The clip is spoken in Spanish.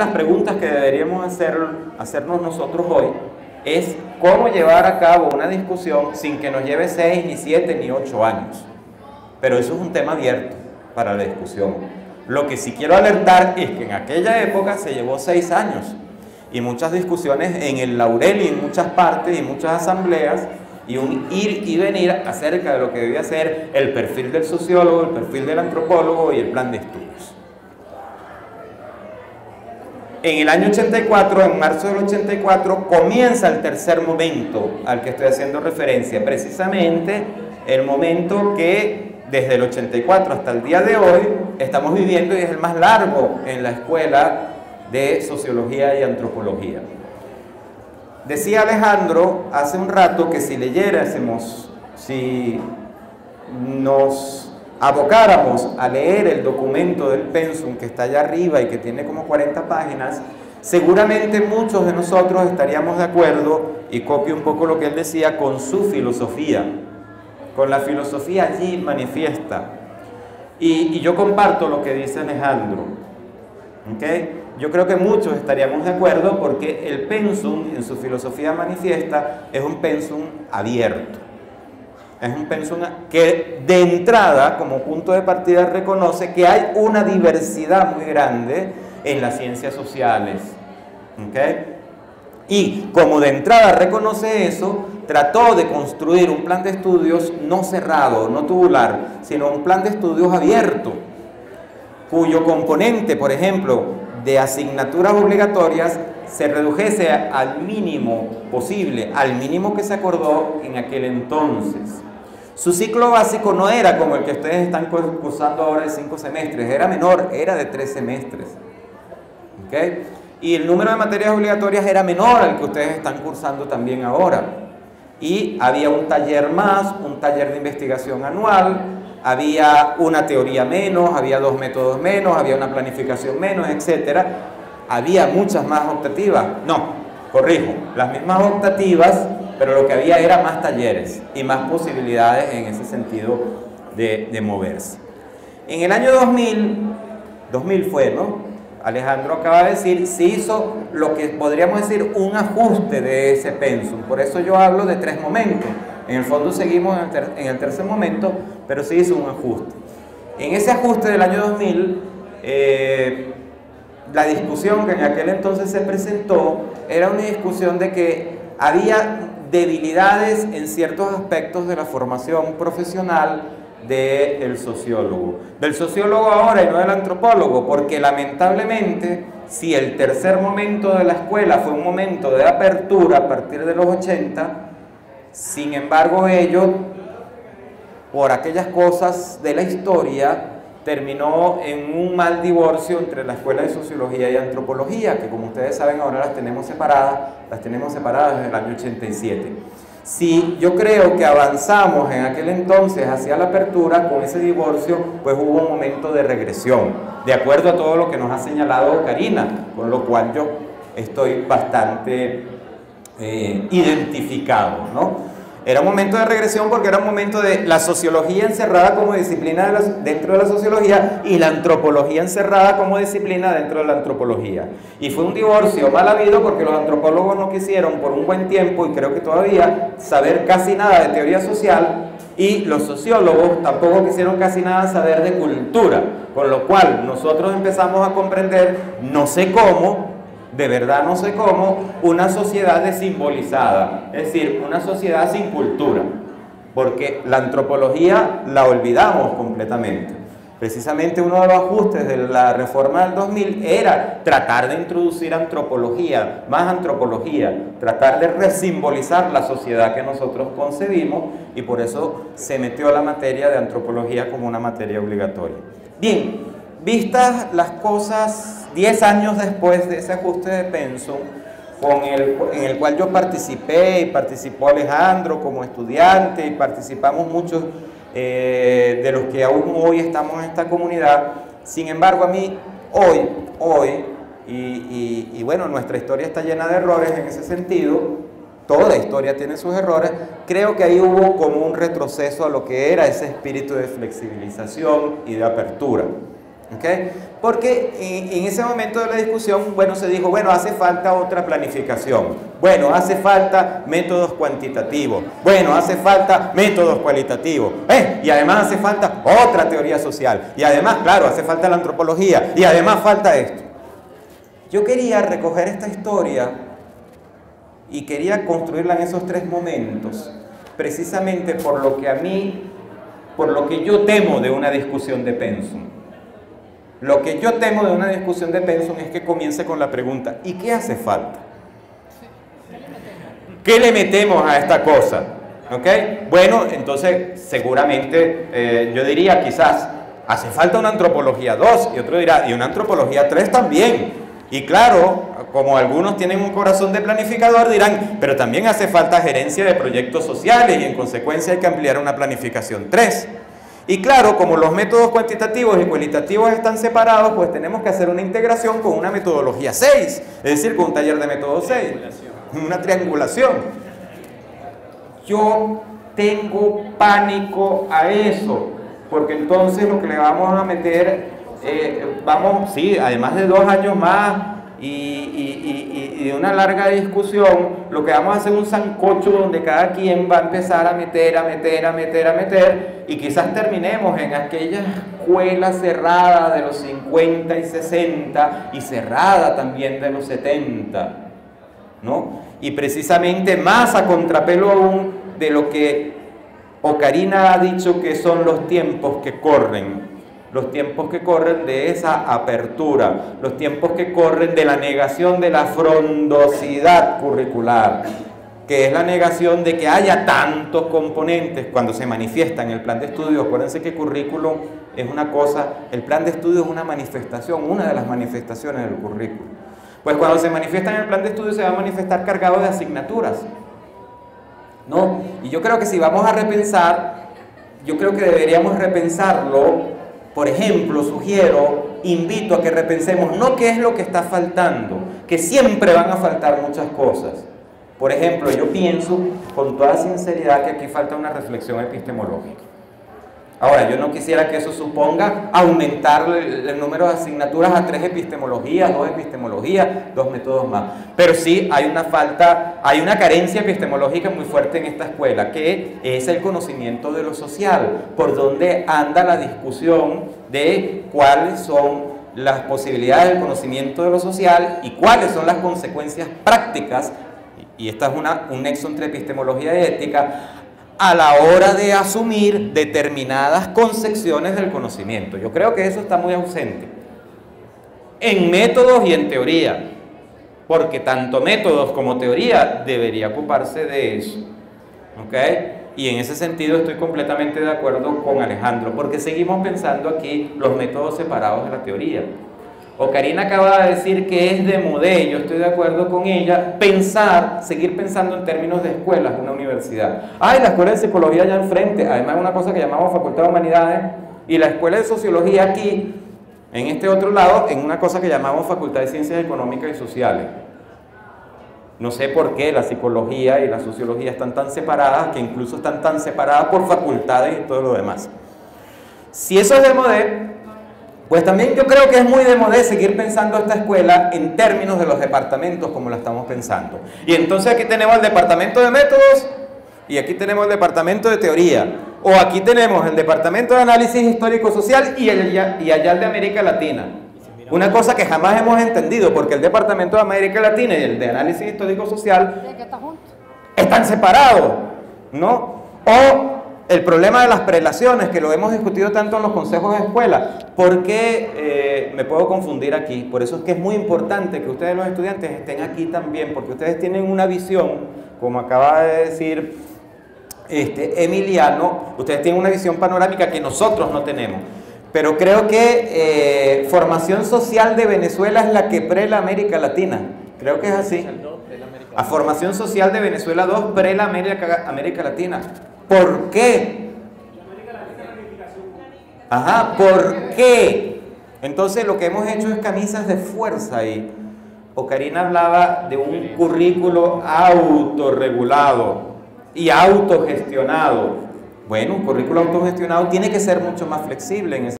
Las preguntas que deberíamos hacernos nosotros hoy es cómo llevar a cabo una discusión sin que nos lleve 6, ni 7, ni 8 años. Pero eso es un tema abierto para la discusión. Lo que sí quiero alertar es que en aquella época se llevó 6 años y muchas discusiones en el laurel y en muchas partes y muchas asambleas y un ir y venir acerca de lo que debía ser el perfil del sociólogo, el perfil del antropólogo y el plan de estudios. En el año 84, en marzo del 84, comienza el tercer momento al que estoy haciendo referencia, precisamente el momento que desde el 84 hasta el día de hoy estamos viviendo y es el más largo en la escuela de sociología y antropología. Decía Alejandro hace un rato que si leyéramos, si nos abocáramos a leer el documento del pensum que está allá arriba y que tiene como 40 páginas, seguramente muchos de nosotros estaríamos de acuerdo, y copio un poco lo que él decía, con su filosofía, con la filosofía allí manifiesta. Y yo comparto lo que dice Alejandro, ¿okay? Yo creo que muchos estaríamos de acuerdo porque el pensum en su filosofía manifiesta es un pensum abierto. Es un pensum que de entrada, como punto de partida, reconoce que hay una diversidad muy grande en las ciencias sociales. ¿Okay? Y como de entrada reconoce eso, trató de construir un plan de estudios no cerrado, no tubular, sino un plan de estudios abierto, cuyo componente, por ejemplo, de asignaturas obligatorias se redujese al mínimo posible, al mínimo que se acordó en aquel entonces. Su ciclo básico no era como el que ustedes están cursando ahora de 5 semestres, era menor, era de 3 semestres. ¿Okay? Y el número de materias obligatorias era menor al que ustedes están cursando también ahora. Y había un taller más, un taller de investigación anual, había una teoría menos, había 2 métodos menos, había una planificación menos, etc. Había muchas más optativas. No, corrijo, las mismas optativas, pero lo que había era más talleres y más posibilidades en ese sentido de moverse. En el año 2000 fue, ¿no? Alejandro acaba de decir, se hizo lo que podríamos decir un ajuste de ese pensum. Por eso yo hablo de 3 momentos. En el fondo seguimos en el tercer momento, pero se hizo un ajuste. En ese ajuste del año 2000, la discusión que en aquel entonces se presentó era una discusión de que había debilidades en ciertos aspectos de la formación profesional del sociólogo ahora y no del antropólogo, porque lamentablemente si el tercer momento de la escuela fue un momento de apertura a partir de los 80, sin embargo ello, por aquellas cosas de la historia, terminó en un mal divorcio entre la escuela de sociología y antropología, que como ustedes saben ahora las tenemos separadas desde el año 87. Si yo creo que avanzamos en aquel entonces hacia la apertura, con ese divorcio, pues hubo un momento de regresión, de acuerdo a todo lo que nos ha señalado Karina, con lo cual yo estoy bastante identificado, ¿no? Era un momento de regresión porque era un momento de la sociología encerrada como disciplina dentro de la sociología y la antropología encerrada como disciplina dentro de la antropología. Y fue un divorcio mal habido porque los antropólogos no quisieron por un buen tiempo, y creo que todavía, saber casi nada de teoría social, y los sociólogos tampoco quisieron casi nada saber de cultura, con lo cual nosotros empezamos a comprender, no sé cómo, de verdad no sé cómo, una sociedad desimbolizada, es decir, una sociedad sin cultura, porque la antropología la olvidamos completamente. Precisamente uno de los ajustes de la reforma del 2000 era tratar de introducir antropología, más antropología, tratar de resimbolizar la sociedad que nosotros concebimos, y por eso se metió la materia de antropología como una materia obligatoria. Bien, vistas las cosas 10 años después de ese ajuste de pensum, en el cual yo participé y participó Alejandro como estudiante, y participamos muchos de los que aún hoy estamos en esta comunidad. Sin embargo, a mí hoy, y bueno, nuestra historia está llena de errores en ese sentido, toda historia tiene sus errores, creo que ahí hubo como un retroceso a lo que era ese espíritu de flexibilización y de apertura. ¿Okay? Porque en ese momento de la discusión, bueno, se dijo, bueno, hace falta otra planificación, bueno, hace falta métodos cuantitativos, bueno, hace falta métodos cualitativos, y además hace falta otra teoría social, y además, claro, hace falta la antropología, y además falta esto. Yo quería recoger esta historia y quería construirla en esos tres momentos, precisamente por lo que yo temo de una discusión de pensum. Lo que yo temo de una discusión de pensum es que comience con la pregunta, ¿y qué hace falta? ¿Qué le metemos a esta cosa? ¿Ok? Bueno, entonces seguramente yo diría quizás, hace falta una antropología 2, y otro dirá, y una antropología 3 también. Y claro, como algunos tienen un corazón de planificador, dirán, pero también hace falta gerencia de proyectos sociales y en consecuencia hay que ampliar una planificación 3. Y claro, como los métodos cuantitativos y cualitativos están separados, pues tenemos que hacer una integración con una metodología 6, es decir, con un taller de método 6, una triangulación. Yo tengo pánico a eso, porque entonces lo que le vamos a meter, sí, además de 2 años más y de una larga discusión, lo que vamos a hacer es un sancocho donde cada quien va a empezar a meter, y quizás terminemos en aquella escuela cerrada de los 50 y 60 y cerrada también de los 70, ¿no? Y precisamente más a contrapelo aún de lo que Ocarina ha dicho que son los tiempos que corren. Los tiempos que corren de esa apertura, los tiempos que corren de la negación de la frondosidad curricular, que es la negación de que haya tantos componentes cuando se manifiesta en el plan de estudio. Acuérdense que currículum es una cosa, el plan de estudio es una manifestación, una de las manifestaciones del currículum. Pues cuando se manifiesta en el plan de estudio se va a manifestar cargado de asignaturas, ¿no? Y yo creo que si vamos a repensar, yo creo que deberíamos repensarlo. Por ejemplo, invito a que repensemos no qué es lo que está faltando, que siempre van a faltar muchas cosas. Por ejemplo, yo pienso con toda sinceridad que aquí falta una reflexión epistemológica. Ahora, yo no quisiera que eso suponga aumentar el número de asignaturas a 3 epistemologías, 2 epistemologías, 2 métodos más. Pero sí hay una falta, hay una carencia epistemológica muy fuerte en esta escuela, que es el conocimiento de lo social, por donde anda la discusión de cuáles son las posibilidades del conocimiento de lo social y cuáles son las consecuencias prácticas, y esta es un nexo entre epistemología y ética, a la hora de asumir determinadas concepciones del conocimiento. Yo creo que eso está muy ausente en métodos y en teoría, porque tanto métodos como teoría debería ocuparse de eso, ¿ok? Y en ese sentido estoy completamente de acuerdo con Alejandro, porque seguimos pensando aquí los métodos separados de la teoría. Ocarina acaba de decir que es de modé, yo estoy de acuerdo con ella, seguir pensando en términos de escuelas, una universidad. La escuela de psicología allá enfrente, además una cosa que llamamos Facultad de Humanidades, y la escuela de sociología aquí, en este otro lado, en una cosa que llamamos Facultad de Ciencias Económicas y Sociales. No sé por qué la psicología y la sociología están tan separadas, que incluso están tan separadas por facultades y todo lo demás. Si eso es de modé, pues también yo creo que es muy de modé seguir pensando esta escuela en términos de los departamentos como la estamos pensando. Y entonces aquí tenemos el departamento de métodos y aquí tenemos el departamento de teoría. O aquí tenemos el departamento de análisis histórico-social y allá el de América Latina. Una cosa que jamás hemos entendido, porque el departamento de América Latina y el de análisis histórico-social están separados, ¿no? O el problema de las prelaciones, que lo hemos discutido tanto en los consejos de escuela. ¿Por qué me puedo confundir aquí? Por eso es que es muy importante que ustedes los estudiantes estén aquí también, porque ustedes tienen una visión, como acaba de decir Emiliano, ustedes tienen una visión panorámica que nosotros no tenemos. Pero creo que formación social de Venezuela es la que prela América Latina. Creo que es así. A formación social de Venezuela 2 prela América Latina. ¿Por qué? Ajá, ¿por qué? Entonces lo que hemos hecho es camisas de fuerza ahí. Ocarina hablaba de un currículo autorregulado y autogestionado. Bueno, un currículo autogestionado tiene que ser mucho más flexible en ese